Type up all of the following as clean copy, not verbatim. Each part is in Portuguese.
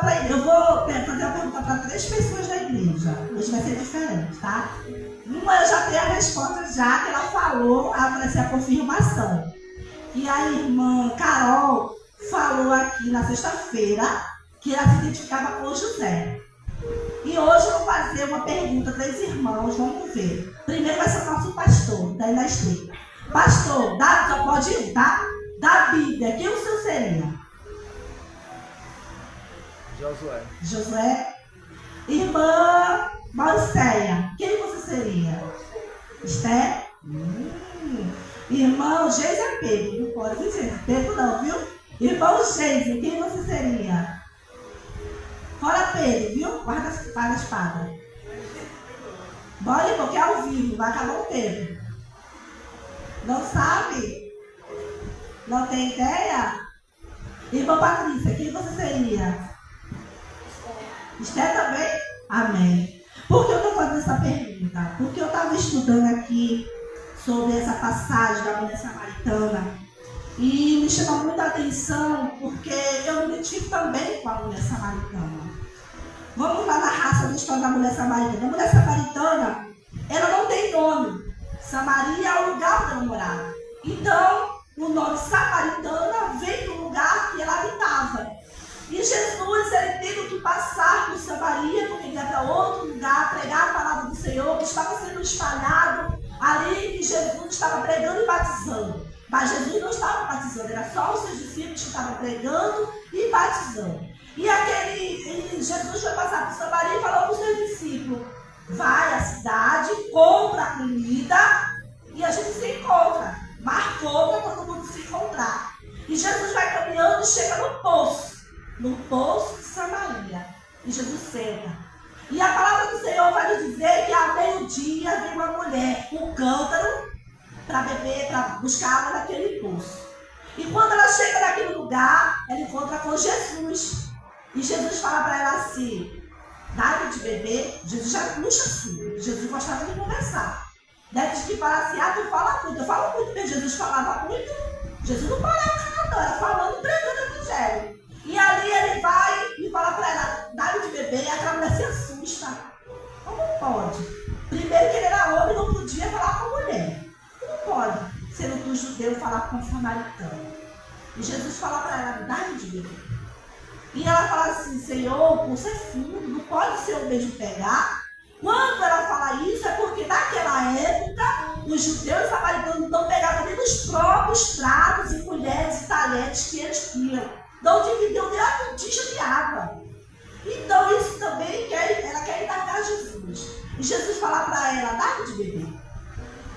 para igreja. Eu vou fazer uma pergunta para 3 pessoas da igreja. Hoje vai ser diferente, tá? Uma eu já tenho a resposta já, que ela falou, vai ser a confirmação. E a irmã Carol falou aqui na sexta-feira que ela se identificava com José. E hoje eu vou fazer uma pergunta para os irmãos, vamos ver. Primeiro vai ser o nosso pastor, daí na Estrela. Pastor, só pode ir, tá? Da Bíblia, quem o seu seria? Josué. Josué. Irmã Malceia, quem você seria? Esther? Irmão Geis é Pedro, não pode dizer Pedro não, viu? Irmão Geis, quem você seria? Fora Pedro, viu? Guarda a espada. Bora, irmão, que é ao vivo, vai acabar o Pedro. Não sabe? Não tem ideia? Irmã Patrícia, quem você seria? Esther também? Amém. Por que eu estou fazendo essa pergunta? Porque eu estava estudando aqui sobre essa passagem da mulher samaritana e me chamou muita atenção porque eu me identifico também com a mulher samaritana. Vamos lá na raça da história da mulher samaritana. A mulher samaritana, ela não tem nome. Samaria é o lugar onde ela morava. Então, o nome samaritana vem do lugar que ela habitava. E Jesus, ele teve que passar por Samaria, porque ele ia para outro lugar, pregar a palavra do Senhor, que estava sendo espalhado ali, que Jesus estava pregando e batizando. Mas Jesus não estava batizando, era só os seus discípulos que estavam pregando e batizando. E Jesus foi passar por Samaria e falou para os seus discípulos: vai à cidade, compra a comida e a gente se encontra. Marcou para todo mundo se encontrar. E Jesus vai caminhando e chega no poço de Samaria. E Jesus senta. E a palavra do Senhor vai nos dizer que ao meio-dia vem uma mulher com um cântaro para beber, para buscar água naquele poço. E quando ela chega naquele lugar, ela encontra com Jesus. E Jesus fala para ela assim: dá-lhe de beber. Jesus já puxa assim. Jesus gostava de conversar. Deve que fala assim: tu fala muito. Eu falo muito, porque Jesus falava muito. Jesus não parava nada, era falando, pregando o evangelho. E ali ele vai e fala para ela: dá-lhe de beber. E aquela mulher se assusta. Como pode? Primeiro que ele era homem, não podia falar com mulher. Como pode, sendo tu judeu, falar com samaritano? E Jesus fala para ela: dá-lhe de beber. E ela fala assim: Senhor, o poço é fundo, não pode ser o beijo pegar. Quando ela fala isso, é porque naquela época os judeus samaritanos não pegavam nem nos próprios pratos e colheres e talheres que eles tinham. Não dividiam nem a botija de água. Então isso também ela quer indagar Jesus. E Jesus fala para ela: dá-lhe de beber.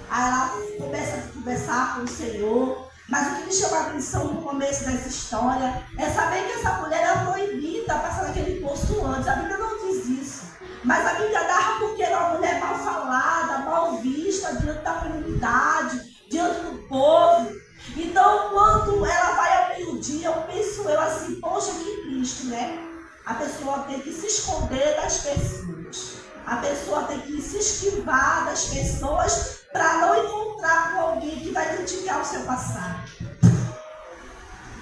Aí ela começa a conversar com o Senhor. Mas o que me chama a atenção no começo dessa história é saber que essa mulher era proibida a passar naquele poço antes. A Bíblia não diz isso. Mas a Bíblia narra porque era uma mulher mal falada, mal vista diante da comunidade, diante do povo. Então, quando ela vai ao meio-dia, eu penso assim: poxa, que triste, né? A pessoa tem que se esconder das pessoas. A pessoa tem que se esquivar das pessoas para não encontrar com alguém que vai criticar o seu passado.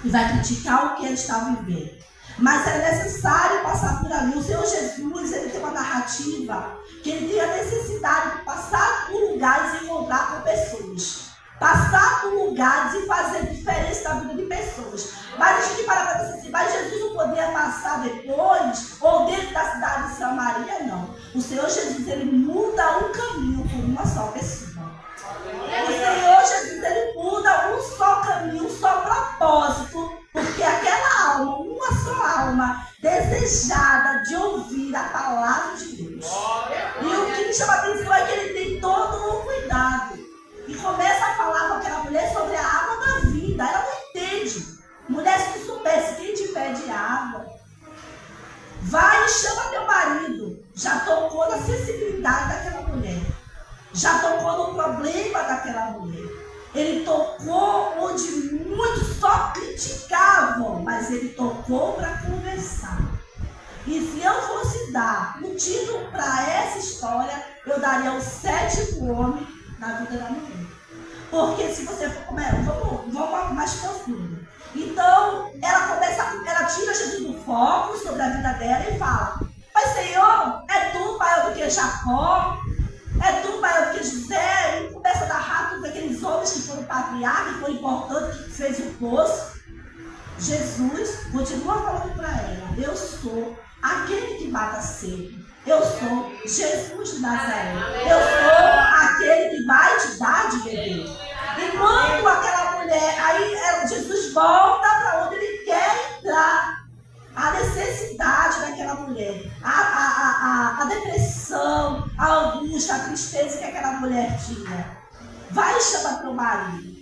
E vai criticar o que ele está vivendo. Mas é necessário passar por ali. O Senhor Jesus, ele tem uma narrativa que ele tem a necessidade de passar por lugares e encontrar com pessoas. Passar por lugares e fazer diferença na vida de pessoas. Mas a gente para para dizer assim: mas Jesus não podia passar depois ou dentro da cidade de Samaria? Não. O Senhor Jesus, ele muda um caminho por uma só pessoa. O Senhor Jesus, ele muda um só caminho, um só propósito, porque aquela alma, uma só alma, desejada de ouvir a palavra de Deus. E o que me chama a atenção é que ele tem todo um cuidado. E começa a falar com aquela mulher sobre a água da vida. Ela não entende. Mulher, se tu soubesse quem te pede água, vai e chama teu marido. Já tocou na sensibilidade daquela mulher. Já tocou no problema daquela mulher. Ele tocou onde muitos só criticavam, mas ele tocou para conversar. E se eu fosse dar um título para essa história, eu daria o 7º homem na vida da mulher. Porque se você for vamos mais profundo. Então, ela tira Jesus do foco sobre a vida dela e fala: mas Senhor, é tu maior do que Jacó? É tu maior do que José? E começa a dar ratos daqueles homens que foram patriarcas, que foram importantes, que fez o poço. Jesus continua falando para ela: eu sou aquele que mata a sede. Eu sou Jesus de Nazaré. Eu sou aquele que vai te dar de beber. E quando aquela mulher, aí Jesus volta para onde ele quer entrar. A necessidade daquela mulher, a depressão, a angústia, a tristeza que aquela mulher tinha. Vai chamar para o marido.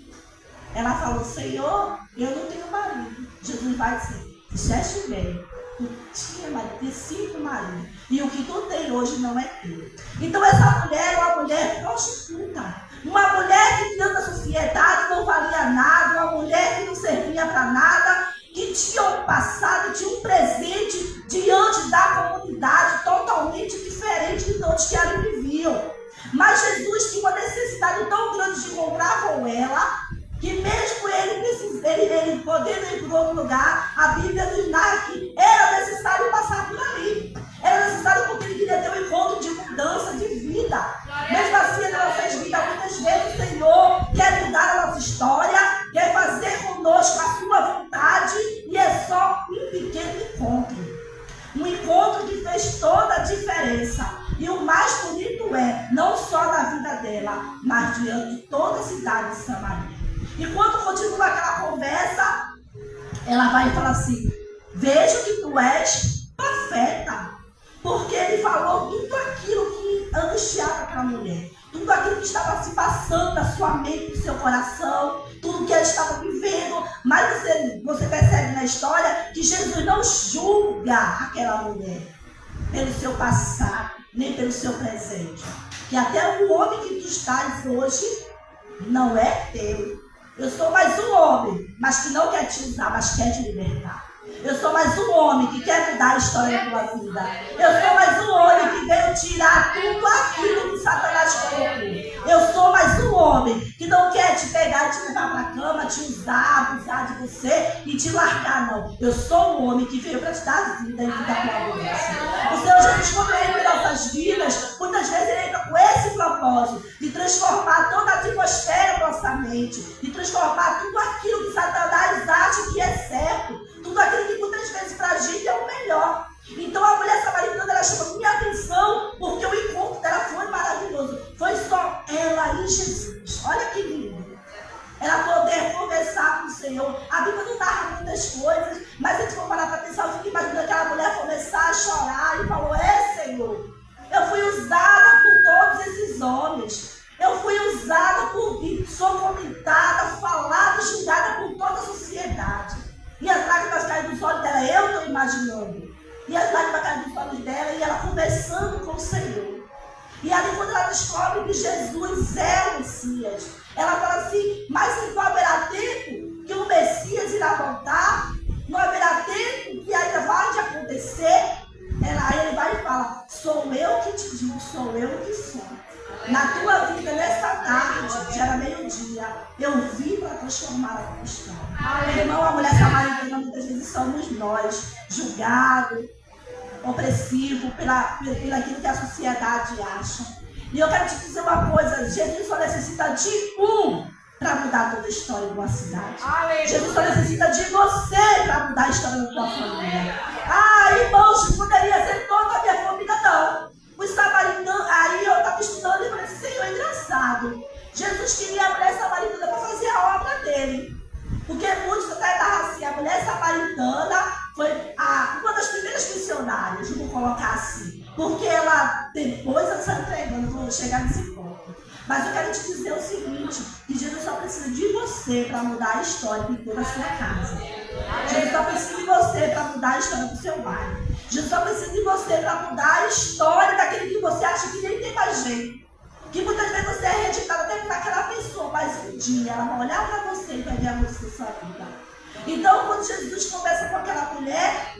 Ela falou: Senhor, eu não tenho marido. Jesus vai dizer: disseste bem, tu tinha marido, tem 5 maridos, e o que tu tem hoje não é teu. Então essa mulher é uma mulher prostituta, uma mulher que diante da sociedade não valia nada, uma mulher que não servia para nada, que tinha um passado, tinha um presente diante da comunidade totalmente diferente de todos que ali viviam. Mas Jesus tinha uma necessidade tão grande de encontrar com ela, que mesmo ele podendo ir para outro lugar, a Bíblia nos narra que era necessário passar por ali. Era necessário porque ele queria ter um encontro de mudança de vida. Mesmo assim, na nossa vida, muitas vezes o Senhor quer mudar a nossa história, quer fazer conosco a sua vontade, e é só um pequeno encontro. Um encontro que fez toda a diferença. E o mais bonito não só na vida dela, mas diante de toda a cidade de Samaria. E quando continua aquela conversa, ela vai e fala assim: vejo que tu és profeta. Porque ele falou tudo aquilo que angustiava aquela mulher. Tudo aquilo que estava se passando na sua mente, no seu coração. Tudo que ela estava vivendo. Mas você percebe na história que Jesus não julga aquela mulher pelo seu passado, nem pelo seu presente. Que até o homem que tu estás hoje não é teu. Eu sou mais um homem, mas que não quer te usar, mas quer te libertar. Eu sou mais um homem que quer mudar a história da tua vida. Eu sou mais um homem que veio tirar tudo aquilo que Satanás colocou. Eu sou mais um homem que não quer te pegar e te levar para a cama, te usar, abusar de você e te largar, não. Eu sou um homem que veio para te dar vida e vida com abundância. O Senhor Jesus, quando ele entra em nossas vidas, muitas vezes ele entra com esse propósito de transformar toda a atmosfera da nossa mente, de transformar tudo aquilo que Satanás acha que é certo, tudo aquilo que muitas vezes para a gente é o melhor. Então a mulher samaritana, ela chama minha atenção, porque o encontro dela foi maravilhoso. Foi só ela e Jesus. Olha que lindo. Ela poder conversar com o Senhor. A Bíblia não narra muitas coisas, mas se a gente for parar para pensar, eu fico imaginando aquela mulher começar a chorar e falou: Senhor, eu fui usada por todos esses homens. Eu fui usada e sou comentada, falada, julgada por toda a sociedade. E as lágrimas caem dos olhos dela, eu estou imaginando. E as lágrimas caem dos olhos dela e ela conversando com o Senhor. E ali quando ela descobre que Jesus é o Messias, ela fala assim: mas não haverá tempo que o Messias irá voltar? Não haverá tempo que ainda vai acontecer? Aí ele vai e fala: sou eu que te digo, sou eu que sou. Na tua vida, nessa tarde, já era meio-dia, eu vim para transformar a tua história. Meu irmão, a mulher samaritana, muitas vezes somos nós, julgados, opressivos pelaquilo que a sociedade acha. E eu quero te dizer uma coisa: Jesus só necessita de para mudar toda a história de uma cidade. Jesus só necessita de você para mudar a história da tua família. Irmãos, poderia ser toda a minha família, não. Os samaritanos, aí eu estava estudando e falei assim: Senhor, é engraçado. Jesus queria a mulher samaritana para fazer a obra dele. Porque muitos até narram assim: a mulher samaritana foi uma das primeiras missionárias, vamos colocar assim. Porque ela depois ela está entregando, vou chegar nesse ponto. Mas eu quero te dizer o seguinte: que Jesus só precisa de você para mudar a história de toda a sua casa. Jesus só precisa de você para mudar a história do seu bairro. Jesus só precisa de você para mudar a história daquele que você acha que nem tem mais jeito. Que muitas vezes você é rejeitado até por aquela pessoa, mas um dia ela vai olhar para você e vai ver a luz da sua vida. Então, quando Jesus conversa com aquela mulher,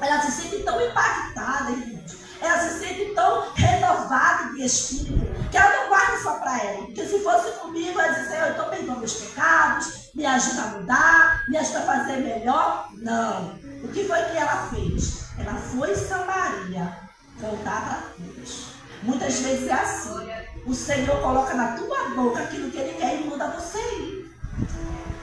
ela se sente tão impactada, irmãos. Ela se sente tão renovada de espírito, que ela não guarda só para ela. Porque se fosse comigo, ela diz: Senhor, eu estou perdoando meus pecados, me ajuda a mudar, me ajuda a fazer melhor. Não. O que foi que ela fez? Ela foi em Samaria contar para todos. Muitas vezes é assim. O Senhor coloca na tua boca aquilo que Ele quer e muda você ir.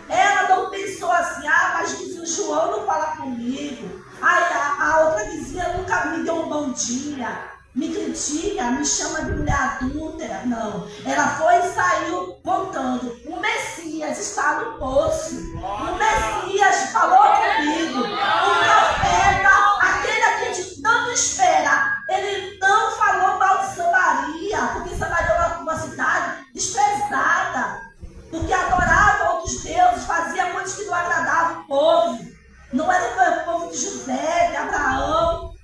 Ela não pensou assim, mas o João não fala comigo. A outra vizinha nunca me deu um bom dia, me critica, me chama de mulher adúltera. Não. Ela foi e saiu contando. O Messias está no poço. O Messias falou comigo. O profeta, aquele a quem a gente tanto espera, ele não falou mal de Samaria, porque Samaria era uma cidade desprezada, porque adorava outros deuses, fazia coisas que não agradavam o povo. Não era o povo de José, de Abraão,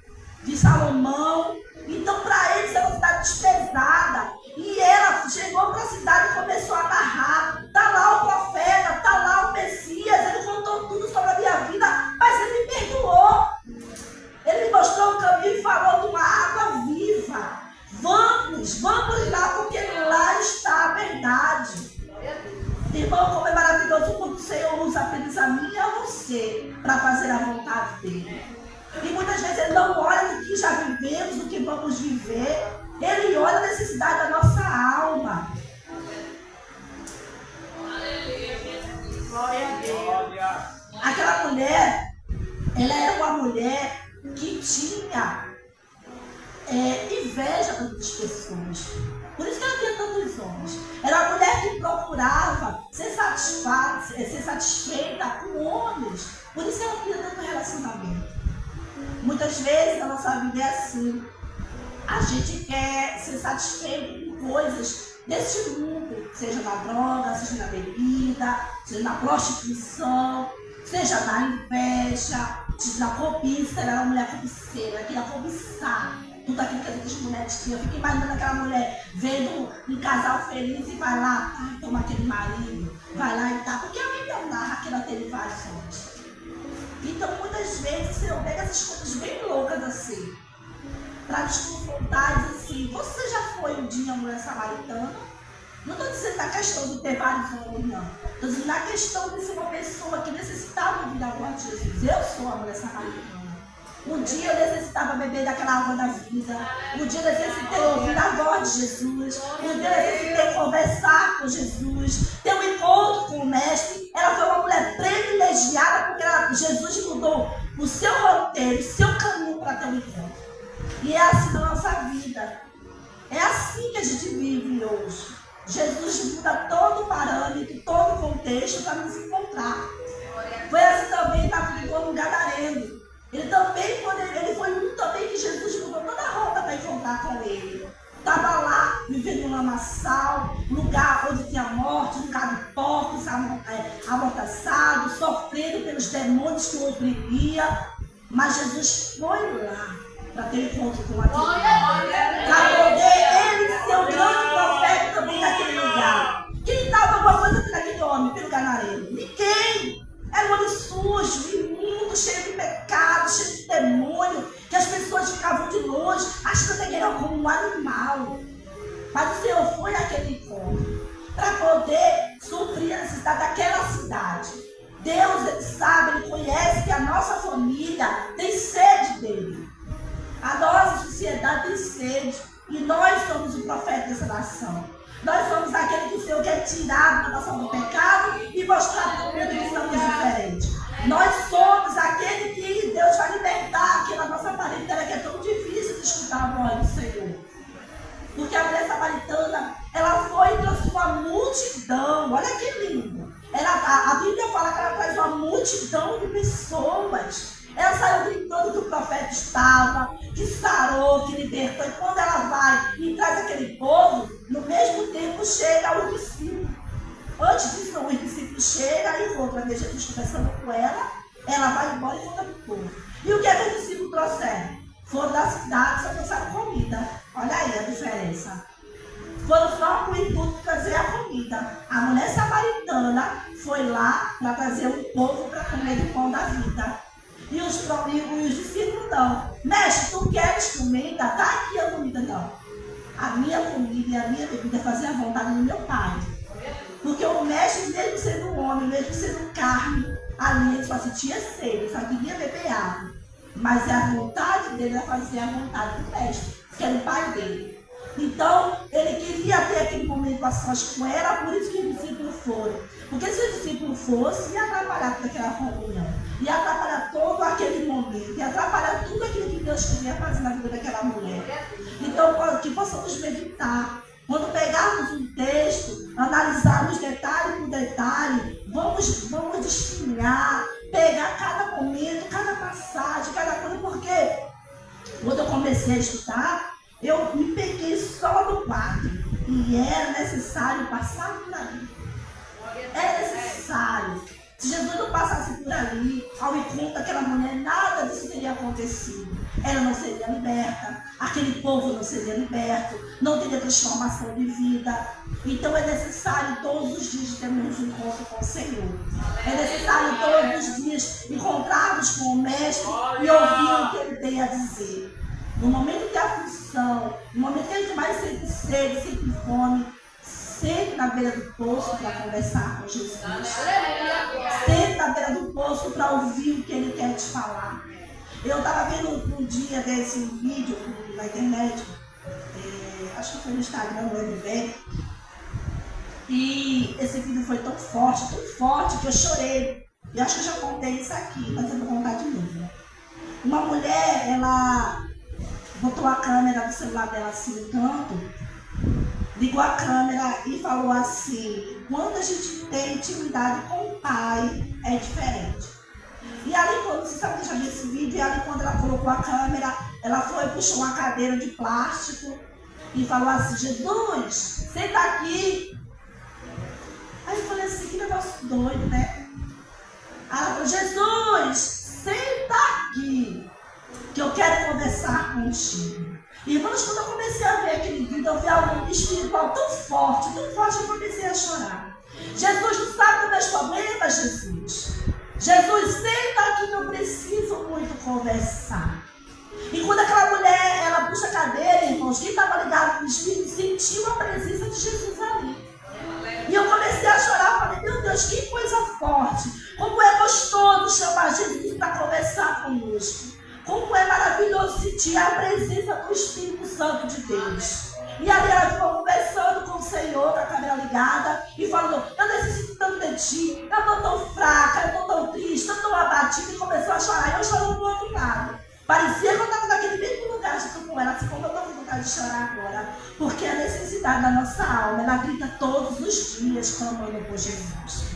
de Salomão. Então, para eles era uma cidade desprezada. E ela chegou para a cidade e começou a narrar. Está lá o profeta, está lá o Messias. Ele contou tudo sobre a minha vida, mas ele me perdoou. Ele me mostrou o caminho e falou de uma água viva. Vamos lá, porque lá está a verdade. Irmão, como é maravilhoso quando o Senhor usa apenas a mim e a você para fazer a vontade dele. E muitas vezes Ele não olha do que já vivemos, do que vamos viver. Ele olha a necessidade da nossa alma. Glória a Deus. Aquela mulher, ela era uma mulher que tinha inveja das outras pessoas. Por isso que ela tinha tantos homens. Era uma mulher que procurava ser satisfeita com homens. Por isso ela tinha tanto relacionamento. Muitas vezes na nossa vida é assim. A gente quer ser satisfeito com coisas desse mundo, seja na droga, seja na bebida, seja na prostituição, seja na inveja, seja na cobiça. Ela era uma mulher cobiceira, ela queria cobiçar tudo aquilo que as outras mulheres tinham. Eu fico imaginando aquela mulher vendo um casal feliz e vai lá, toma aquele marido, vai lá e tá, porque a Bíblia narra que ela teve vários homens. Então, muitas vezes, o Senhor pega essas coisas bem loucas assim, para nos confrontar e dizer assim: você já foi um dia mulher samaritana? Não estou dizendo na questão de ter vários homens, não. Estou dizendo na questão de ser uma pessoa que necessitava ouvir a voz de Jesus. Eu sou a mulher samaritana. Um dia eu necessitava beber daquela água da vida. Um dia eu necessitei ouvir a voz de Jesus. Um dia eu necessitei conversar com Jesus, ter um encontro com o Mestre. Ela foi uma mulher privilegiada porque Jesus mudou o seu roteiro, o seu caminho para ter um encontro. E é assim na nossa vida. É assim que a gente vive hoje. Jesus muda todo o parâmetro, todo o contexto para nos encontrar. Foi assim também na vida do Gadareno. Ele foi um também que Jesus mudou toda a rota para encontrar com ele. Estava lá, vivendo no lamaçal, lugar onde tinha morte, lugar de porcos, amordaçados, sofrendo pelos demônios que o oprimiam. Mas Jesus foi lá para ter encontro com aquele lugar. Para poder ele ser o grande profeta também daquele lugar. Quem dava alguma coisa para aquele homem, pelo Gadareno? Ninguém. Era um homem sujo, imundo, cheio de pecado, cheio de demônio, que as pessoas ficavam de longe, achando que ele era como um animal. Mas o Senhor foi naquele encontro para poder suprir a necessidade daquela cidade. Deus, Ele sabe, Ele conhece que a nossa família tem sede dEle. A nossa sociedade tem sede. E nós somos o profeta dessa nação. Nós somos aquele que o Senhor quer tirar da nossa do pecado e mostrar para o mundo que estamos diferentes. Nós somos aquele que Deus vai libertar aqui na nossa parentela, que é tão difícil de escutar a voz do Senhor. Porque a mulher samaritana, ela foi e trouxe uma multidão. Olha que lindo. A Bíblia fala que ela traz uma multidão de pessoas. Ela saiu gritando que o profeta estava, que sarou, que libertou. E quando ela vai e traz aquele povo, no mesmo tempo chega o discípulo. Antes disso, o discípulo chega e encontra Jesus conversando com ela. Ela vai embora e conta para o povo. E o que é que os discípulos trouxeram? Foram da cidade, só trouxeram comida. Olha aí a diferença. Foram só com o intuito de trazer a comida. A mulher samaritana foi lá para trazer o povo para comer do pão da vida. E os discípulos não. Mestre, tu queres comida? Está aqui a comida, não. A minha comida e a minha bebida é fazer a vontade do meu Pai. Porque o mestre, mesmo sendo um homem, mesmo sendo carne, ali ele só sentia sede, só queria beber água. Mas a vontade dele era fazer a vontade do mestre, que era o pai dele. Então, ele queria ter aquele momento a sós com ela, por isso que os discípulos foram. Porque se os discípulos fossem, ia atrapalhar toda aquela comunhão, ia atrapalhar todo aquele momento, ia atrapalhar tudo aquilo que Deus queria fazer na vida daquela mulher. Então, que possamos meditar. Quando pegarmos um texto, analisarmos detalhe por detalhe, vamos destinar, pegar cada momento, cada passagem, cada coisa, porque quando eu comecei a estudar, eu me peguei só no quadro e era necessário passar por ali. É necessário. Se Jesus não passasse por ali, ao encontro daquela mulher, nada disso teria acontecido. Ela não seria liberta, aquele povo não seria liberto, não teria transformação de vida. Então é necessário todos os dias termos um encontro com o Senhor. É necessário todos os dias encontrarmos com o Mestre e ouvir o que Ele tem a dizer. No momento de aflição, no momento que a gente mais sente sede, sente fome, sente na beira do poço para conversar com Jesus. Sente na beira do poço para ouvir o que Ele quer te falar. Eu estava vendo um dia desse vídeo na internet, acho que foi no Instagram, não lembro bem. E esse vídeo foi tão forte que eu chorei. E acho que eu já contei isso aqui, mas eu vou contar de novo. Uma mulher, ela botou a câmera do celular dela assim no canto, ligou a câmera e falou assim: quando a gente tem intimidade com o Pai, é diferente. E ali, quando você sabe que já viu esse vídeo, e ali quando ela colocou a câmera, ela foi, puxou uma cadeira de plástico e falou assim: Jesus, senta aqui. Aí eu falei assim: que negócio doido, né? Aí ela falou: Jesus, senta aqui, que eu quero conversar contigo. Irmãos, quando eu comecei a ver aquele vídeo, eu vi algo espiritual tão forte, que eu comecei a chorar. Jesus não sabe dos meus problemas, Jesus. Jesus, senta aqui que eu preciso muito conversar. E quando aquela mulher, ela puxa a cadeira, irmãos, quem estava ligado com o Espírito sentiu a presença de Jesus ali. E eu comecei a chorar, falei: meu Deus, que coisa forte. Como é gostoso chamar Jesus para conversar conosco. Como é maravilhoso sentir a presença do Espírito Santo de Deus. E ali ela ficou conversando com o Senhor, com a câmera ligada, e falou: eu necessito tanto de ti, eu estou tão fraca, eu estou tão triste, eu estou tão abatida, e começou a chorar. E eu chorando do outro lado. Parecia que eu estava naquele mesmo lugar junto com ela, assim como eu estou com vontade de chorar agora. Porque a necessidade da nossa alma, ela grita todos os dias clamando por Jesus.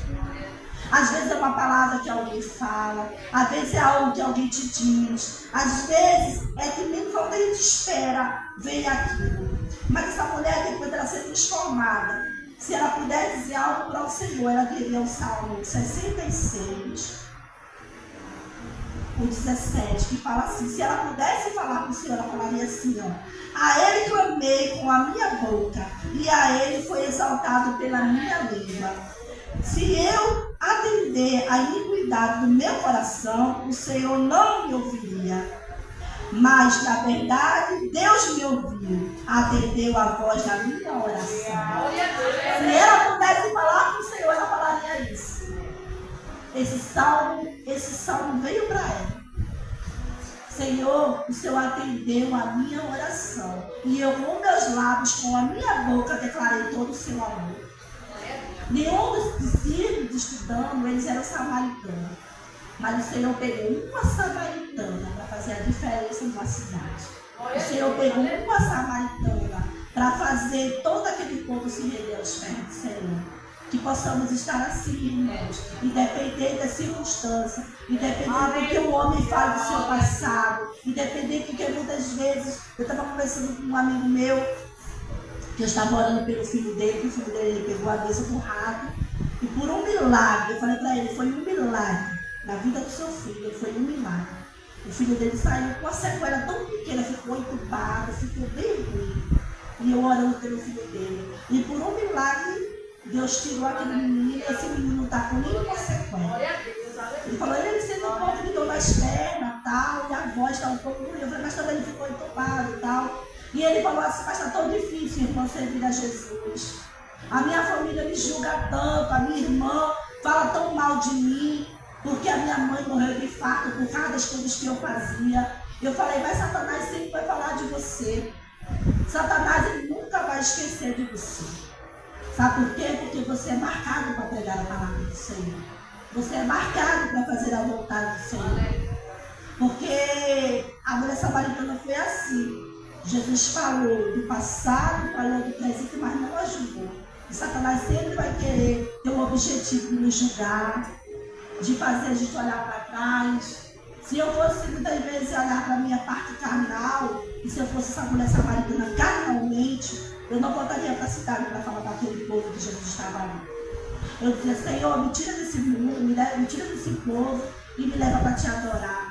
Às vezes é uma palavra que alguém fala, às vezes é algo que alguém te diz, às vezes é que mesmo quando a gente espera, vem aquilo. Mas essa mulher, depois dela ser transformada, se ela puder dizer algo para o Senhor, ela diria o Salmo 66, o 17, que fala assim: se ela pudesse falar com o Senhor, ela falaria assim, ó: a Ele clamei com a minha boca, e a Ele foi exaltado pela minha língua. Se eu atender à iniquidade do meu coração, o Senhor não me ouviria. Mas, na verdade, Deus me ouviu, atendeu a voz da minha oração. Se ela pudesse falar com o Senhor, ela falaria isso. Esse salmo veio para ela. Senhor, o Senhor atendeu a minha oração. E eu, com meus lábios, com a minha boca, declarei todo o seu amor. Nenhum dos discípulos estudando, eles eram samaritanos. Mas o Senhor pegou uma samaritana para fazer a diferença numa cidade. O Senhor pegou uma samaritana para fazer todo aquele povo se render aos pés do Senhor. Que possamos estar assim, irmãos, independente da circunstância, independente do que o homem fala do seu passado, independente do que muitas vezes, eu estava conversando com um amigo meu, que eu estava orando pelo filho dele, que o filho dele pegou a mesa do rato, e por um milagre, eu falei para ele, foi um milagre na vida do seu filho, foi um milagre. O filho dele saiu com uma sequela tão pequena, ficou entubado, ficou bem ruim. E eu orando pelo filho dele. E por um milagre, Deus tirou aquele menino, e esse menino não está com nenhuma sequela. Ele falou: ele sendo um pouco de dor nas pernas e tal, e a voz está um pouco ruim. Eu falei: mas também ele ficou entubado e tal. E ele falou assim: mas está tão difícil, irmão, servir a Jesus. A minha família me julga tanto, a minha irmã fala tão mal de mim, porque a minha mãe morreu de infarto por causa das coisas que eu fazia. Eu falei, mas Satanás sempre vai falar de você. Satanás ele nunca vai esquecer de você. Sabe por quê? Porque você é marcado para pregar a palavra do Senhor. Você é marcado para fazer a vontade do Senhor. Porque a mulher samaritana foi assim. Jesus falou do passado, falou do presente, mas não ajudou. E Satanás sempre vai querer ter um objetivo de nos julgar, de fazer a gente olhar para trás. Se eu fosse muitas vezes olhar para a minha parte carnal, e se eu fosse essa mulher samaritana carnalmente, eu não voltaria para a cidade para falar para aquele povo que Jesus estava ali. Eu dizia, Senhor, me tira desse mundo, me tira desse povo e me leva para te adorar.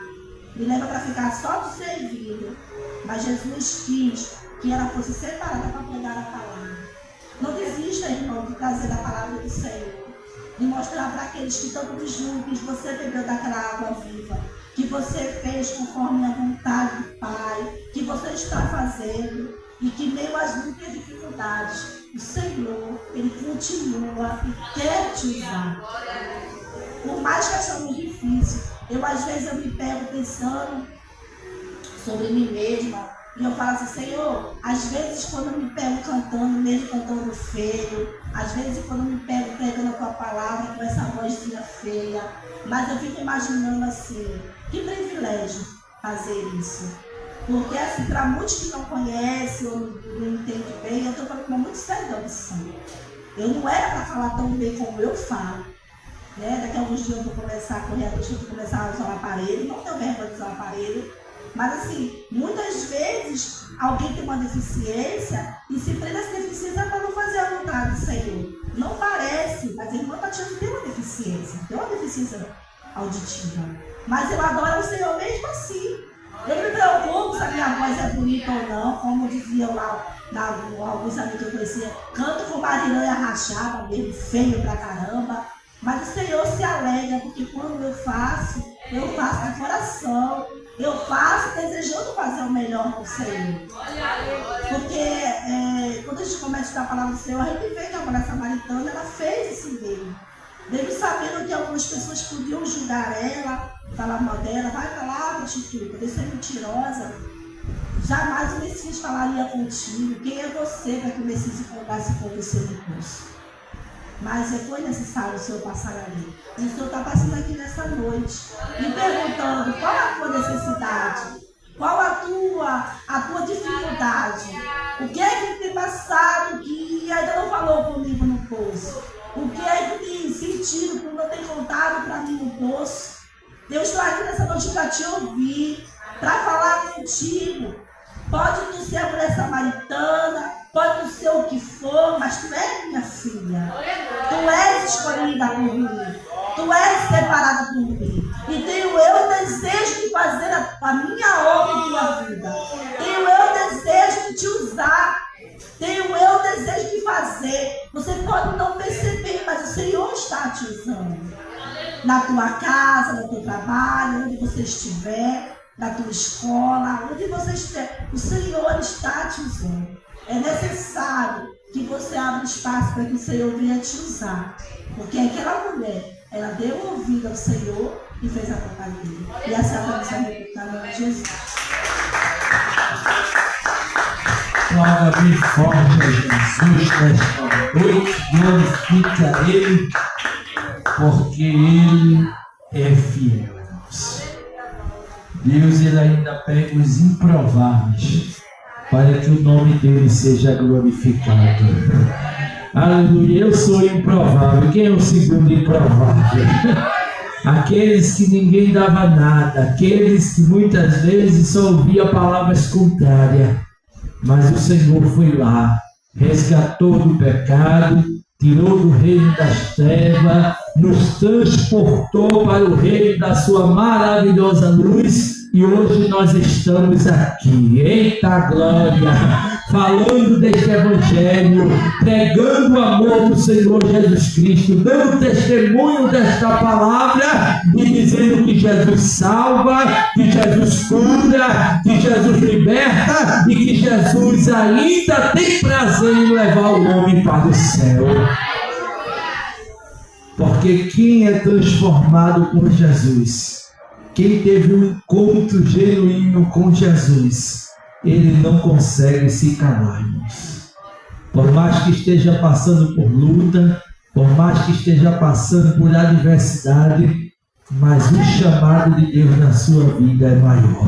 Me leva para ficar só te servindo. Mas Jesus quis que ela fosse separada para pregar a palavra. Não desista, irmão, de trazer a palavra do Senhor. De mostrar para aqueles que tanto te julgam que você bebeu daquela água viva. Que você fez conforme a vontade do Pai. Que você está fazendo. E que mesmo as muitas dificuldades, o Senhor, Ele continua e quer te usar. Por mais que achamos difícil, às vezes eu me pego pensando sobre mim mesma. E eu falo assim, Senhor, às vezes quando eu me pego cantando, mesmo cantando feio, às vezes quando eu me pego pregando a tua palavra com essa vozinha feia, mas eu fico imaginando assim, que privilégio fazer isso. Porque assim, para muitos que não conhecem ou não entendem bem, eu estou falando com muito sério da missão. Eu não era para falar tão bem como eu falo. Daqui a alguns dias eu vou começar a correr, eu vou começar a usar o aparelho, não tenho vergonha de usar o aparelho. Mas assim, muitas vezes alguém tem uma deficiência e se prende essa deficiência para não fazer a vontade do Senhor. Não parece, mas a irmã Tatiana tem uma deficiência auditiva. Mas eu adoro o Senhor mesmo assim. Eu me preocupo se a minha voz é bonita ou não, como diziam lá alguns amigos que eu conhecia, canto com mariranha rachada, mesmo feio pra caramba. Mas o Senhor se alegra, porque quando eu faço de coração. Eu faço desejando fazer o melhor do Senhor. Porque quando a gente começa a estudar a palavra do Senhor, a gente vê que a mulher samaritana, ela fez isso mesmo. Mesmo sabendo que algumas pessoas podiam julgar ela, falar mal dela, vai para lá, prostituta, você é mentirosa. Jamais o Messias falaria contigo. Quem é você para que o Messias encontrasse com você no curso? Mas foi necessário o Senhor passar ali. E o Senhor está passando aqui nessa noite, me perguntando qual é a tua necessidade, qual a tua dificuldade, o que é que tem passado que ainda não falou comigo no poço, o que é que tem sentido que não tem contado para mim no poço. Eu estou aqui nessa noite para te ouvir, para falar contigo. Pode tu ser a mulher samaritana, pode tu ser o que for, mas tu és minha filha. Tu és escolhida por mim. Tu és separada por mim. E tenho eu o desejo de fazer a minha obra em tua vida. Tenho eu o desejo de te usar. Tenho eu o desejo de fazer. Você pode não perceber, mas o Senhor está te usando. Na tua casa, no teu trabalho, onde você estiver. Da tua escola, onde você estiver, o Senhor está te usando. É necessário que você abra espaço para que o Senhor venha te usar. Porque aquela mulher, ela deu ouvido ao Senhor e fez a vontade dele. E essa é a missão do nome de Jesus. Glória bem forte a Jesus nesta noite, glorifique a Ele, porque Ele é fiel. Deus, Ele ainda pega os improváveis para que o nome dele seja glorificado. Aleluia, eu sou improvável. Quem é o segundo improvável? Aqueles que ninguém dava nada, aqueles que muitas vezes só ouvia palavras contrárias, mas o Senhor foi lá, resgatou do pecado, tirou do reino das trevas, nos transportou para o reino da sua maravilhosa luz, e hoje nós estamos aqui. Eita glória! falando deste Evangelho, pregando o amor do Senhor Jesus Cristo, dando testemunho desta palavra e dizendo que Jesus salva, que Jesus cura, que Jesus liberta e que Jesus ainda tem prazer em levar o homem para o céu. Porque quem é transformado por Jesus, quem teve um encontro genuíno com Jesus, ele não consegue se calar, irmãos. Por mais que esteja passando por luta, por mais que esteja passando por adversidade, mas o chamado de Deus na sua vida é maior.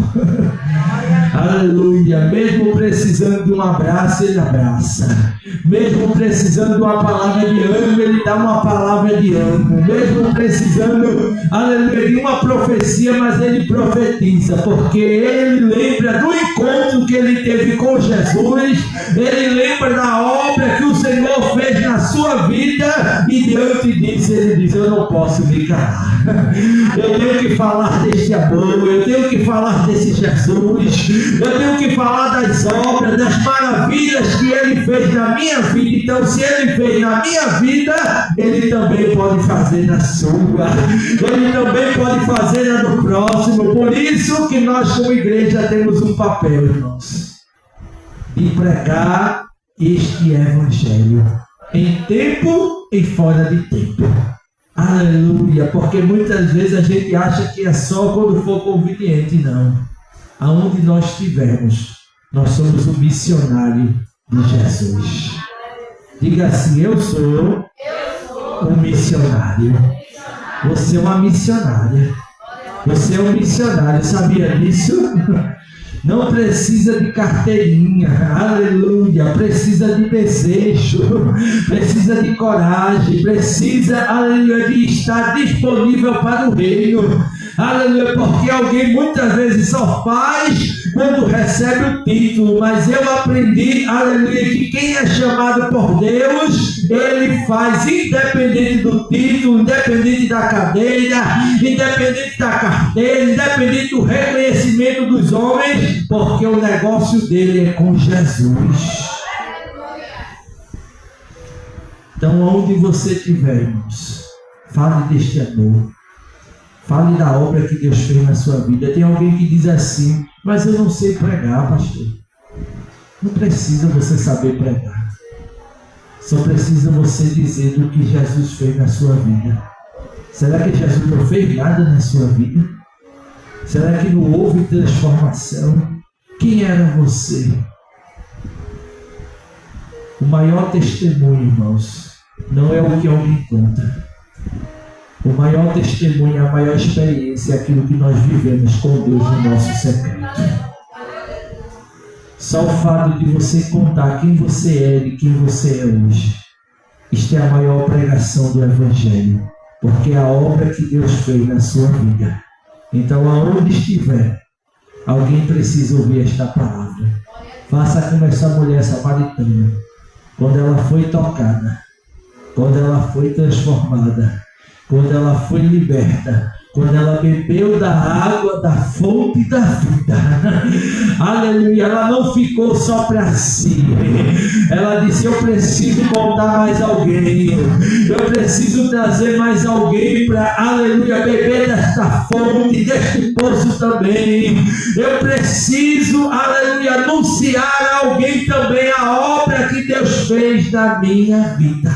Aleluia. Mesmo precisando de um abraço, ele abraça. Mesmo precisando de uma palavra de ânimo, ele dá uma palavra de ânimo. Mesmo precisando, aleluia, de uma profecia, mas ele profetiza, porque ele lembra do encontro que ele teve com Jesus, ele lembra da obra que o Senhor fez na sua vida, e diante disso ele diz: eu não posso me calar. Eu tenho que falar deste amor, eu tenho que falar desse Jesus, eu tenho que falar das obras, das maravilhas que ele fez na minha vida. Então, se ele fez na minha vida, ele também pode fazer na sua, ele também pode fazer na do próximo. Por isso que nós, como igreja, temos um papel, irmãos, de pregar este Evangelho em tempo e fora de tempo. Aleluia, porque muitas vezes a gente acha que é só quando for conveniente. Não. Aonde nós estivermos, nós somos o missionário de Jesus. Diga assim: eu sou um missionário. Você é uma missionária. Você é um missionário, sabia disso? Não precisa de carteirinha, aleluia, precisa de desejo, precisa de coragem, precisa, aleluia, de estar disponível para o reino, aleluia, porque alguém muitas vezes só faz quando recebe o título, mas eu aprendi, aleluia, que quem é chamado por Deus, ele faz independente do título, independente da cadeira, independente da carteira, independente do reconhecimento dos homens, porque o negócio dele é com Jesus. Então, onde você estiver, irmãos, fale deste amor, fale da obra que Deus fez na sua vida. Tem alguém que diz assim: mas eu não sei pregar, pastor. Não precisa você saber pregar, só precisa você dizer do que Jesus fez na sua vida. Será que Jesus não fez nada na sua vida? Será que não houve transformação? Quem era você? O maior testemunho, irmãos, não é o que alguém conta. O maior testemunho, a maior experiência é aquilo que nós vivemos com Deus no nosso secreto. Só o fato de você contar quem você é e quem você é hoje, isto é a maior pregação do Evangelho, porque é a obra que Deus fez na sua vida. Então, aonde estiver, alguém precisa ouvir esta palavra. Faça como essa mulher samaritana, quando ela foi tocada, quando ela foi transformada, quando ela foi liberta, quando ela bebeu da água da fonte da vida. Aleluia, ela não ficou só para si. Ela disse: eu preciso contar mais alguém, eu preciso trazer mais alguém para, aleluia, beber desta fonte, deste poço também. Eu preciso, aleluia, anunciar a alguém também a obra que Deus fez na minha vida.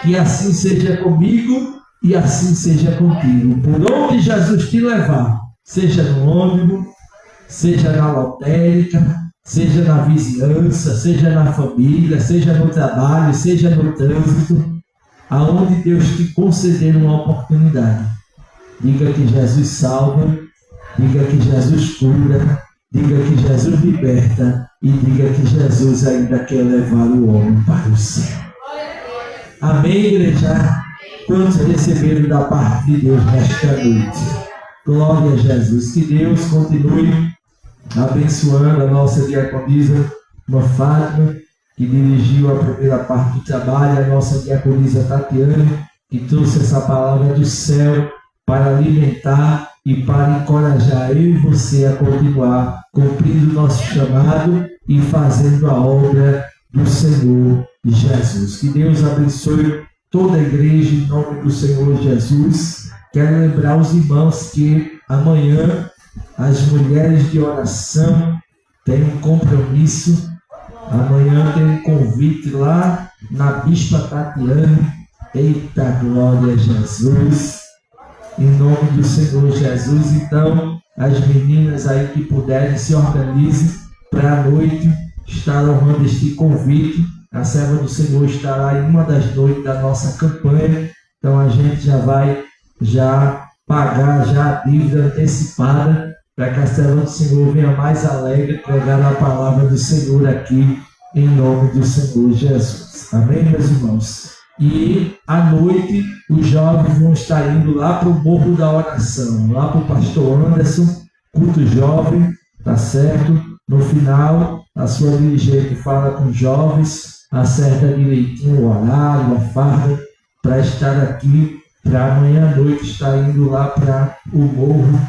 Que assim seja comigo e assim seja contigo. Por onde Jesus te levar, seja no ônibus, seja na lotérica, seja na vizinhança, seja na família, seja no trabalho, seja no trânsito, aonde Deus te conceder uma oportunidade, diga que Jesus salva, diga que Jesus cura, diga que Jesus liberta e diga que Jesus ainda quer levar o homem para o céu. Amém, igreja? Quantos receberam da parte de Deus nesta noite? Glória a Jesus. Que Deus continue abençoando a nossa diaconisa, uma Fátima, que dirigiu a primeira parte do trabalho, a nossa diaconisa Tatiana, que trouxe essa palavra do céu para alimentar e para encorajar eu e você a continuar cumprindo o nosso chamado e fazendo a obra do Senhor Jesus. Que Deus abençoe toda a igreja em nome do Senhor Jesus. Quero lembrar os irmãos que amanhã as mulheres de oração têm um compromisso. Amanhã tem um convite lá na Bispa Tatiane. Eita glória a Jesus, em nome do Senhor Jesus. Então, as meninas aí que puderem, se organizem para a noite estar honrando este convite. A serva do Senhor estará em uma das noites da nossa campanha. Então, a gente já vai pagar a dívida antecipada para que a serva do Senhor venha mais alegre pregar a palavra do Senhor aqui, em nome do Senhor Jesus. Amém, meus irmãos? E à noite os jovens vão estar indo lá para o Morro da Oração, lá para o pastor Anderson, culto jovem, tá certo? No final, a sua dirigente fala com os jovens, acerta direitinho o horário, a farda, para estar aqui, para amanhã à noite estar indo lá para o Morro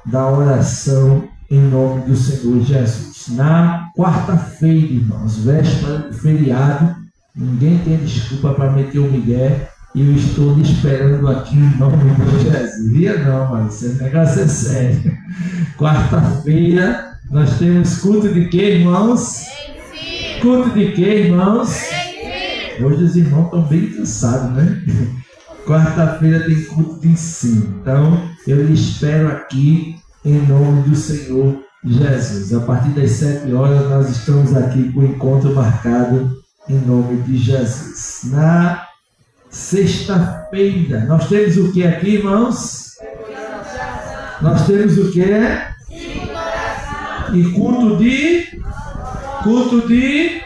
da Oração, em nome do Senhor Jesus. Na quarta-feira, irmãos, véspera do feriado, ninguém tem desculpa para meter o migué, e eu estou lhe esperando aqui em nome de Jesus. Ria não, mas esse negócio é sério. Quarta-feira, nós temos culto de quê, irmãos? Culto de quê, irmãos? Hoje os irmãos estão bem cansados, né? Quarta-feira tem culto de ensino. Então, eu lhe espero aqui em nome do Senhor Jesus. A partir das 7 horas, nós estamos aqui com o encontro marcado em nome de Jesus. Na sexta-feira, nós temos o que aqui, irmãos? Nós temos o que? E culto de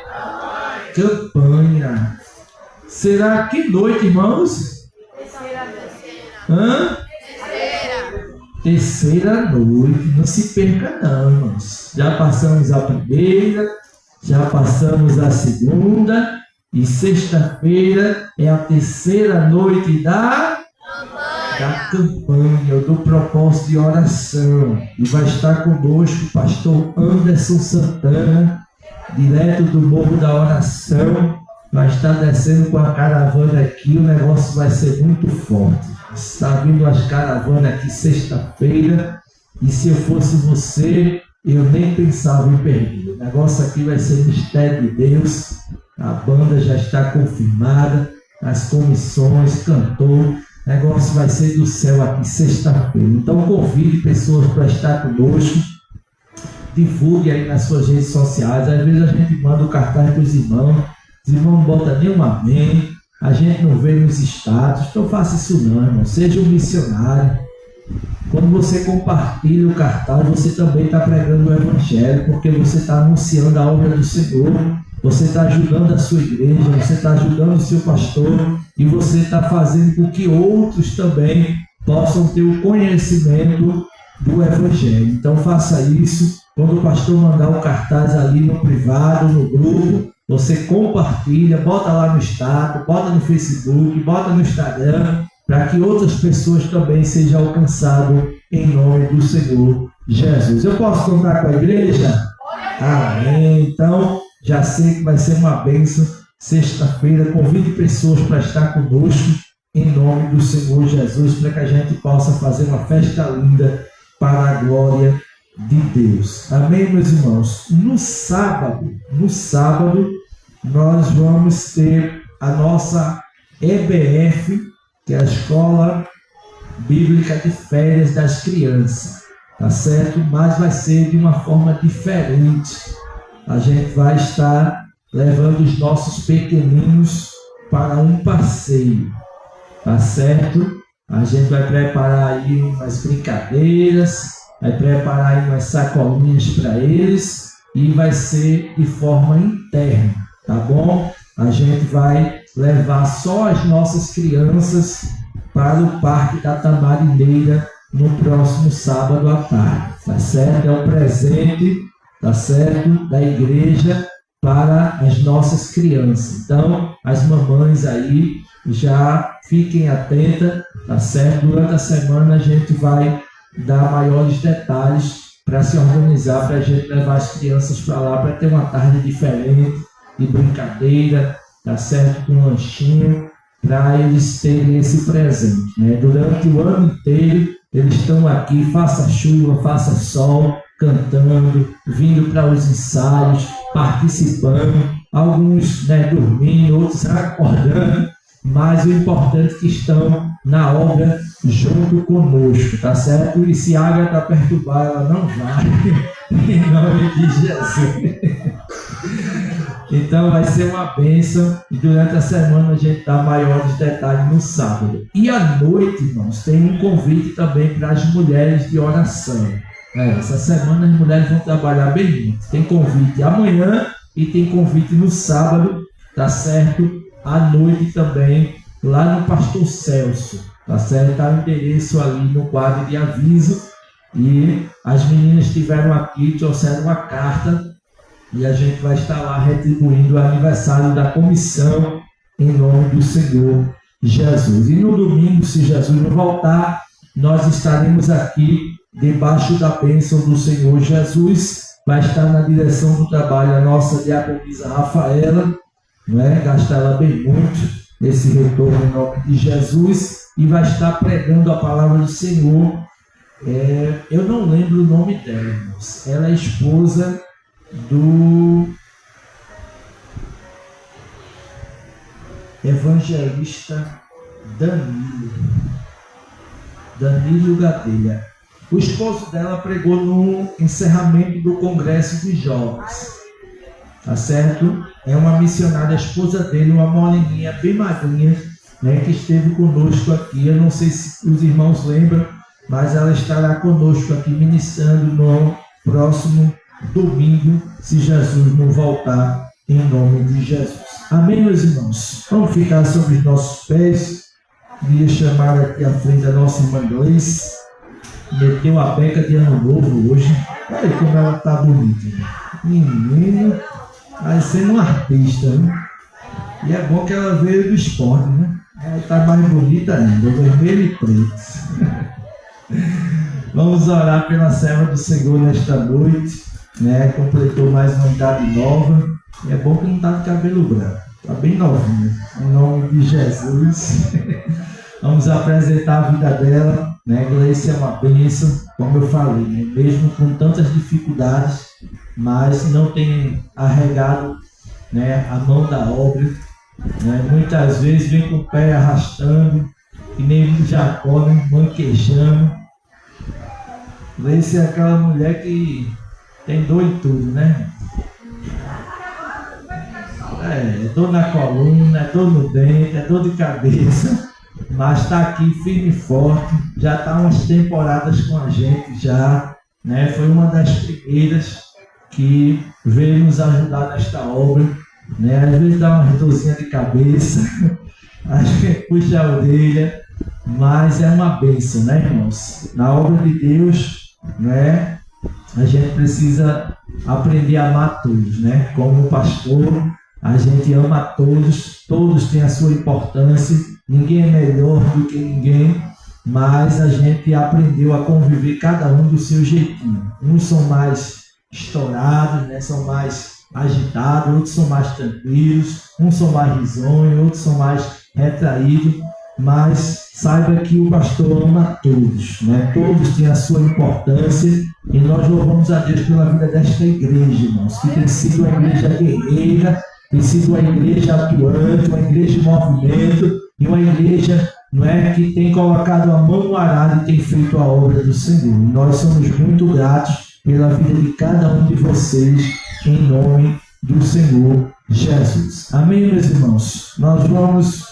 campanha. Será que noite, irmãos? Terceira noite. Não se perca não, irmãos. Já passamos a primeira, já passamos a segunda, e sexta-feira é a terceira noite da campanha, do propósito de oração. E vai estar conosco o pastor Anderson Santana, direto do Morro da Oração. Vai estar descendo com a caravana aqui, o negócio vai ser muito forte. Está vindo as caravanas aqui sexta-feira, e se eu fosse você, eu nem pensava em perder. O negócio aqui vai ser mistério de Deus. A banda já está confirmada, as comissões, cantor. O negócio vai ser do céu aqui sexta-feira. Então convide pessoas para estar conosco. Divulgue aí nas suas redes sociais. Às vezes a gente manda o cartaz para os irmãos não botam nenhum amém. A gente não vê nos status. Então faça isso não, irmão. Seja um missionário. Quando você compartilha o cartaz, você também está pregando o Evangelho, porque você está anunciando a obra do Senhor, você está ajudando a sua igreja, você está ajudando o seu pastor, e você está fazendo com que outros também possam ter o conhecimento do Evangelho. Então faça isso. Quando o pastor mandar o cartaz ali no privado, no grupo, você compartilha, bota lá no status, bota no Facebook, bota no Instagram, para que outras pessoas também sejam alcançadas em nome do Senhor Jesus. Eu posso contar com a igreja? Amém. Então, já sei que vai ser uma bênção. Sexta-feira, convide pessoas para estar conosco em nome do Senhor Jesus, para que a gente possa fazer uma festa linda para a glória de Deus. Amém, meus irmãos? No sábado, nós vamos ter a nossa EBF, que é a Escola Bíblica de Férias das Crianças, tá certo? Mas vai ser de uma forma diferente. A gente vai estar levando os nossos pequeninos para um passeio, tá certo? A gente vai preparar aí umas brincadeiras, vai preparar aí umas sacolinhas para eles, e vai ser de forma interna, tá bom? A gente vai levar só as nossas crianças para o Parque da Tamarineira no próximo sábado à tarde, tá certo? É um presente, tá certo, da igreja para as nossas crianças. Então, as mamães aí já fiquem atentas, tá certo? Durante a semana a gente vai dar maiores detalhes para se organizar, para a gente levar as crianças para lá, para ter uma tarde diferente, de brincadeira, tá certo? Com um lanchinho, para eles terem esse presente, né? Durante o ano inteiro, eles estão aqui, faça chuva, faça sol, cantando, vindo para os ensaios, participando, alguns, né, dormindo, outros acordando, mas o importante é que estão na obra junto conosco, tá certo? E se a Agatha perturbar, ela não vai, em nome de Jesus. Então vai ser uma bênção, e durante a semana a gente dá maiores detalhes no sábado. E à noite, irmãos, tem um convite também para as mulheres de oração. Essa semana as mulheres vão trabalhar bem muito. Tem convite amanhã e tem convite no sábado, tá certo? À noite também, lá no Pastor Celso, tá certo? Está o endereço ali no quadro de aviso. E as meninas estiveram aqui, trouxeram uma carta e a gente vai estar lá retribuindo o aniversário da comissão em nome do Senhor Jesus. E no domingo, se Jesus não voltar, nós estaremos aqui debaixo da bênção do Senhor Jesus. Vai estar na direção do trabalho a nossa diaconisa Rafaela, não é? Gasta ela bem muito nesse retorno em nome de Jesus, e vai estar pregando a palavra do Senhor. Eu não lembro o nome dela, irmãos. Ela é esposa do evangelista Danilo Gadelha. O esposo dela pregou no encerramento do Congresso dos Jovens, tá certo? É uma missionária, a esposa dele, uma moreninha bem magrinha, né, que esteve conosco aqui. Eu não sei se os irmãos lembram, mas ela estará conosco aqui ministrando no próximo domingo, se Jesus não voltar, em nome de Jesus. Amém, meus irmãos? Vamos ficar sobre os nossos pés. Queria chamar aqui à frente a nossa irmã Gleice. Meteu a beca de ano novo hoje. Olha como ela está bonita. Menina, vai ser uma artista, né? E é bom que ela veio do esporte, né? Ela está mais bonita ainda, vermelho e preto. Vamos orar pela serva do Senhor nesta noite, né? Completou mais uma idade nova. E é bom que não está de cabelo branco, está bem novinha. Em nome de Jesus. Vamos apresentar a vida dela, né? Gleice é uma bênção, como eu falei, né? Mesmo com tantas dificuldades, mas não tem arregado, né, a mão da obra, né? Muitas vezes vem com o pé arrastando, que nem o Jacó, né? Manquejando. Gleice é aquela mulher que tem dor em tudo, né? É dor na coluna, é dor no dente, é dor de cabeça, mas está aqui firme e forte, já está umas temporadas com a gente já, né? Foi uma das primeiras que veio nos ajudar nesta obra, né? Às vezes dá uma dorzinha de cabeça, a gente puxa a orelha, mas é uma bênção, né, irmãos? Na obra de Deus, né? A gente precisa aprender a amar todos, né? Como pastor, a gente ama todos, todos têm a sua importância, ninguém é melhor do que ninguém, mas a gente aprendeu a conviver cada um do seu jeitinho. Uns são mais estourados, né? São mais agitados, outros são mais tranquilos, uns são mais risonhos, outros são mais retraídos, mas saiba que o pastor ama todos, né? Todos têm a sua importância, e nós louvamos a Deus pela vida desta igreja, irmãos, que tem sido uma igreja guerreira, tem sido uma igreja atuante, uma igreja em movimento, e uma igreja, não é, que tem colocado a mão no arado e tem feito a obra do Senhor. E nós somos muito gratos pela vida de cada um de vocês, em nome do Senhor Jesus. Amém, meus irmãos? Nós vamos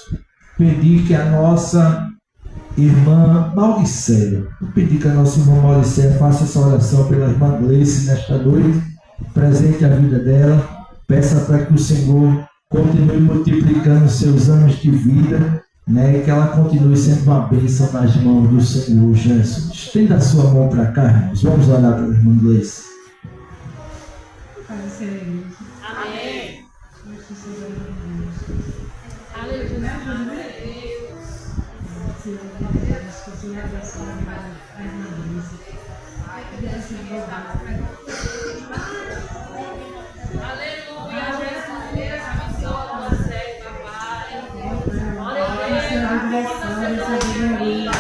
pedir que a nossa irmã Mauricéia, vou pedir que a nossa irmã Mauricéia faça essa oração pela irmã Gleice nesta noite, presente a vida dela, peça para que o Senhor continue multiplicando seus anos de vida, né, e que ela continue sendo uma bênção nas mãos do Senhor Jesus. Estenda a sua mão para cá, irmãos. Vamos orar pela irmã Gleice. Amém. Aleluia. Senhor de Deus, que o Senhor abençoe a irmã Luísa. Deus te louvado. Aleluia, Jesus. Abençoa a nossa série, papai. Aleluia. Senhor, a direção, a sabedoria.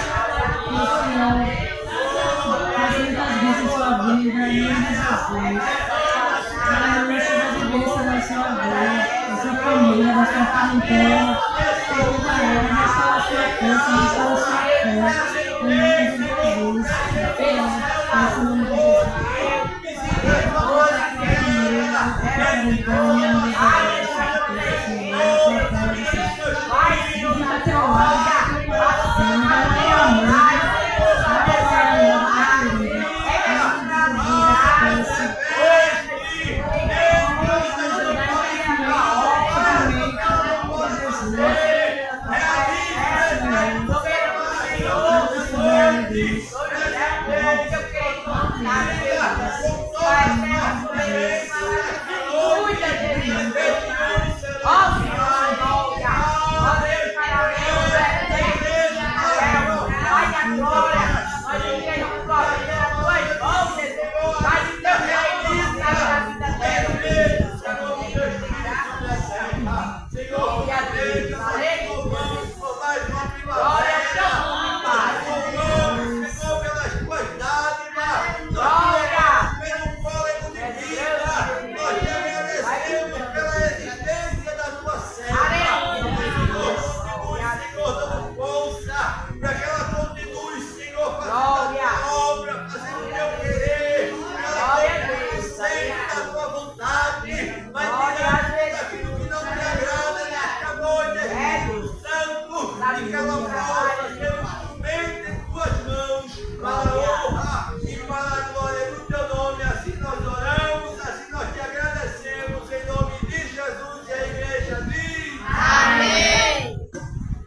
Que o Senhor apresenta as bênçãos da sua vida, em nome de Jesus. Aleluia, chuva de bênção na sua vida, na sua família, na sua parentela. Perdoa ela, restaura a sua força, restaura a sua fé. Em nome de Jesus. Em nome de Jesus.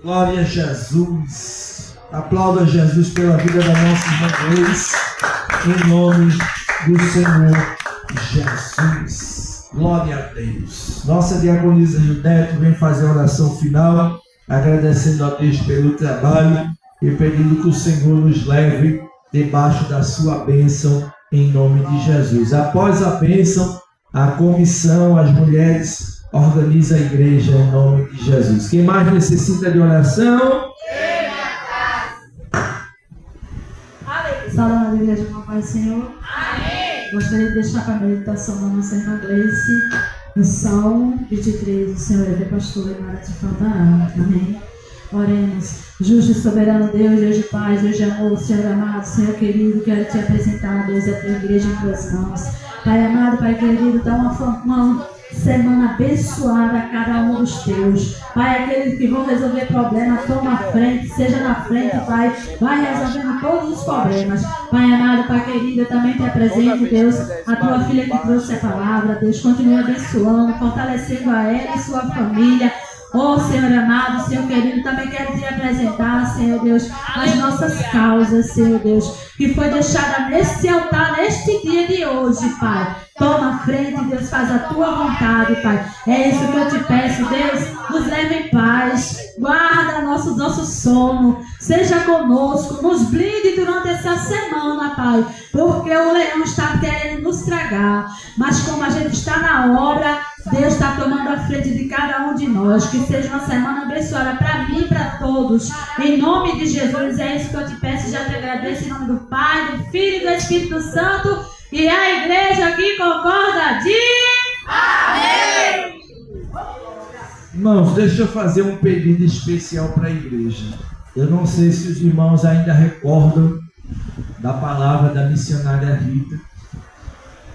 Glória a Jesus. Aplauda Jesus pela vida da nossa irmã Gleice, em nome do Senhor Jesus. Glória a Deus. Nossa diaconisa Judete vem fazer a oração final, agradecendo a Deus pelo trabalho e pedindo que o Senhor nos leve debaixo da sua bênção, em nome de Jesus. Após a bênção, a comissão, as mulheres, organiza a igreja em nome de Jesus. Quem mais necessita de oração? Salve a igreja, papai Senhor. Amém. Gostaria de deixar para a meditação da nossa irmã Gleice o Salmo 23. O Senhor é teu pastor e nada te faltará. Amém. Oremos. Justo e soberano Deus, Deus de paz, Deus de amor, Senhor amado, Senhor querido, quero te apresentar, Deus, a tua igreja em tuas mãos. Pai amado, Pai querido, dá uma semana abençoada a cada um dos teus. Pai, aqueles que vão resolver problemas, toma a frente, seja na frente, Pai, vai resolvendo todos os problemas. Pai amado, Pai querido, eu também te apresento, Deus, a tua filha que trouxe a palavra. Deus, continue abençoando, fortalecendo a ela e sua família. Oh, Senhor amado, Senhor querido, também quero te apresentar, Senhor Deus, as nossas causas, Senhor Deus, que foi deixada nesse altar, neste dia de hoje, Pai. Toma a frente, Deus, faz a tua vontade, Pai. É isso que eu te peço, Deus, nos leve em paz, guarda nosso sono, seja conosco, nos blinde durante essa semana, Pai, porque o leão está querendo nos tragar, mas como a gente está na obra, Deus está tomando a frente de cada um de nós. Que seja uma semana abençoada para mim e para todos. Em nome de Jesus, é isso que eu te peço e já te agradeço. Em nome do Pai, do Filho e do Espírito Santo. E a igreja aqui concorda, diz amém. Irmãos, deixa eu fazer um pedido especial para a igreja. Eu não sei se os irmãos ainda recordam da palavra da missionária Rita,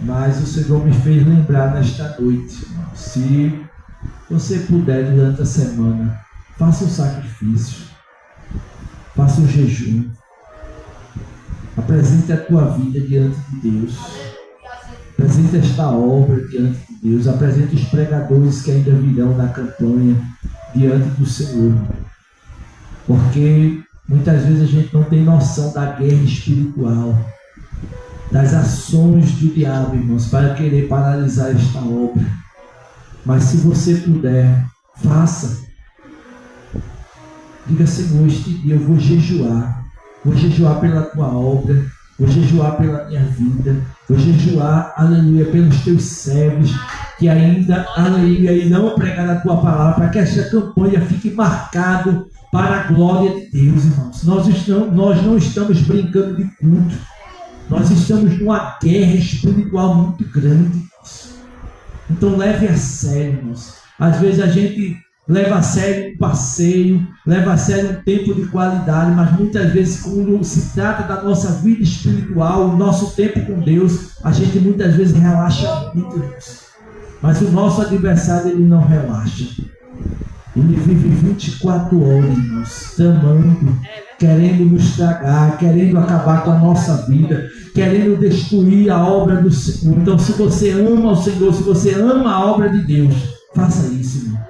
mas o Senhor me fez lembrar nesta noite. Se você puder, durante a semana, faça o sacrifício, faça o jejum, apresente a tua vida diante de Deus, apresente esta obra diante de Deus, apresente os pregadores que ainda virão na campanha diante do Senhor, porque muitas vezes a gente não tem noção da guerra espiritual, das ações do diabo, irmãos, para querer paralisar esta obra. Mas se você puder, faça. Diga, Senhor, este dia eu vou jejuar pela tua obra, vou jejuar pela minha vida, vou jejuar, aleluia, pelos teus servos que ainda, aleluia, irão pregar a tua palavra, para que esta campanha fique marcado para a glória de Deus, irmãos. Nós não estamos brincando de culto, nós estamos numa guerra espiritual muito grande. Então leve a sério, irmãos. Às vezes a gente leva a sério um passeio, leva a sério um tempo de qualidade, mas muitas vezes quando se trata da nossa vida espiritual, o nosso tempo com Deus, a gente muitas vezes relaxa muito, irmãos. Mas o nosso adversário, ele não relaxa. Ele vive 24 horas, irmãos, tramando, querendo nos tragar, querendo acabar com a nossa vida, querendo destruir a obra do Senhor. Então, se você ama o Senhor, se você ama a obra de Deus, faça isso, irmão.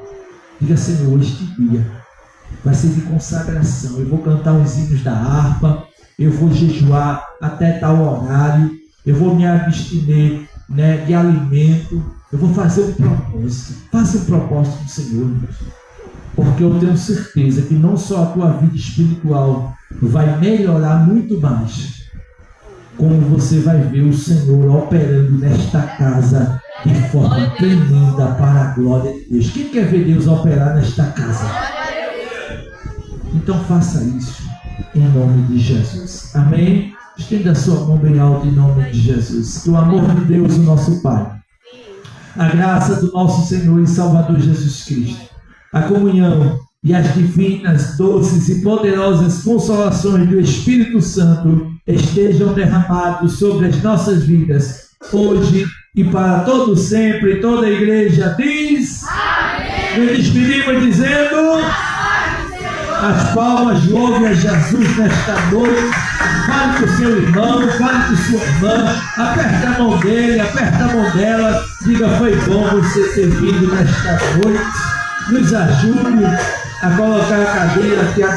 Diga, Senhor, este dia vai ser de consagração. Eu vou cantar os hinos da harpa, eu vou jejuar até tal horário, eu vou me abster, de alimento, eu vou fazer um propósito. Faça um propósito do Senhor, irmãos. Porque eu tenho certeza que não só a tua vida espiritual vai melhorar muito mais, como você vai ver o Senhor operando nesta casa de forma tremenda para a glória de Deus. Quem quer ver Deus operar nesta casa? Então faça isso em nome de Jesus. Amém? Estenda a sua mão bem alta em nome de Jesus. Que o amor de Deus, o nosso Pai, a graça do nosso Senhor e Salvador Jesus Cristo, a comunhão e as divinas, doces e poderosas consolações do Espírito Santo estejam derramados sobre as nossas vidas, hoje e para todo sempre. Toda a igreja diz: amém. Nos despedimos dizendo: as palmas louvem a Jesus nesta noite. Fale com o seu irmão, fale com sua irmã, aperta a mão dele, aperta a mão dela, diga: foi bom você ter vindo nesta noite. Nos ajude a colocar a cadeira aqui à